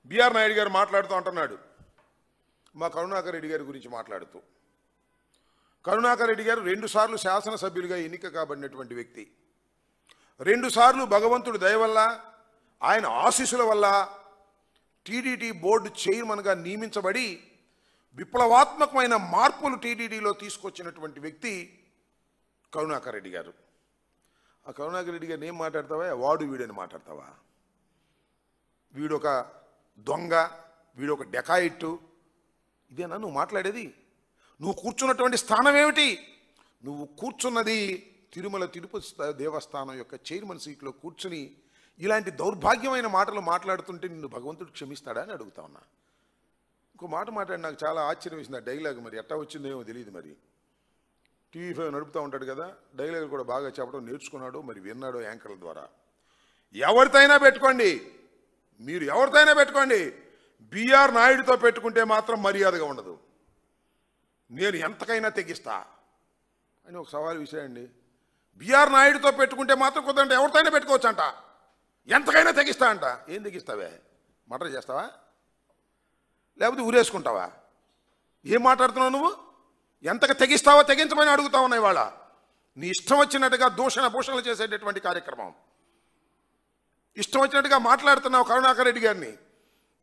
BR Naidu గారు మాట్లాడుతూ అంటున్నాడు మా కరుణాకర్ రెడ్డి గారి గురించి మాట్లాడుతూ. కరుణాకర్ రెడ్డి గారు 2 సార్లు శాసనసభ్యులుగా ఎన్నిక కాబడినటువంటి వ్యక్తి. 2 సార్లు భగవంతుడి దయ వల్ల ఆయన ఆశీస్సుల వల్ల టీడీటీ బోర్డు చైర్మన్గా నియమించబడి విప్లవాత్మకమైన మార్పులు టీడీటీలో తీసుకొచ్చినటువంటి వ్యక్తి కరుణాకర్ రెడ్డి గారు. ఆ కరుణాకర్ రెడ్డి గారిని ఏం మాట్లాడతావా? వాడు వీడని మాట్లాడతావా? వీడొక దొంగ, వీడొక డెకాయిట్టు, ఇదేనా నువ్వు మాట్లాడేది? నువ్వు కూర్చున్నటువంటి స్థానం ఏమిటి? నువ్వు కూర్చున్నది తిరుమల తిరుపతి దేవస్థానం యొక్క చైర్మన్ సీట్లో కూర్చుని ఇలాంటి దౌర్భాగ్యమైన మాటలు మాట్లాడుతుంటే నిన్ను భగవంతుడు క్షమిస్తాడా అని అడుగుతా ఉన్నా. ఇంకో మాట మాట్లాడి నాకు చాలా ఆశ్చర్యం వేసింది. ఆ డైలాగ్ మరి ఎట్టా వచ్చిందేమో తెలియదు. మరి టీవీ5 నడుపుతూ ఉంటాడు కదా, డైలాగ్ కూడా బాగా చెప్పడం నేర్చుకున్నాడు, మరి విన్నాడో యాంకర్ల ద్వారా. ఎవరితైనా పెట్టుకోండి, మీరు ఎవరితైనా పెట్టుకోండి, బిఆర్ నాయుడుతో పెట్టుకుంటే మాత్రం మర్యాదగా ఉండదు, నేను ఎంతకైనా తెగిస్తా అని ఒక సవాల్ విసిరాయండి. బిఆర్ నాయుడుతో పెట్టుకుంటే మాత్రం కుదరంటే ఎవరితోనే పెట్టుకోవచ్చు అంట, ఎంతకైనా తెగిస్తా అంట. ఏం తెగిస్తావే? మటర్ చేస్తావా లేకపోతే ఊరేసుకుంటావా? ఏం మాట్లాడుతున్నావు నువ్వు? ఎంతగా తెగిస్తావో తెగించమని అడుగుతా ఉన్నాయి. వాళ్ళ నీ ఇష్టం వచ్చినట్టుగా దూషణ భూషణలు చేసేటటువంటి కార్యక్రమం, ఇష్టం వచ్చినట్టుగా మాట్లాడుతున్నావు కరుణాకర్ రెడ్డి గారిని.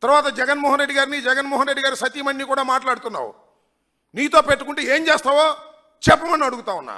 తర్వాత జగన్మోహన్ రెడ్డి గారిని, జగన్మోహన్ రెడ్డి గారి సతీమణిని కూడా మాట్లాడుతున్నావు. నీతో పెట్టుకుంటే ఏం చేస్తావో చెప్పమని అడుగుతా ఉన్నా.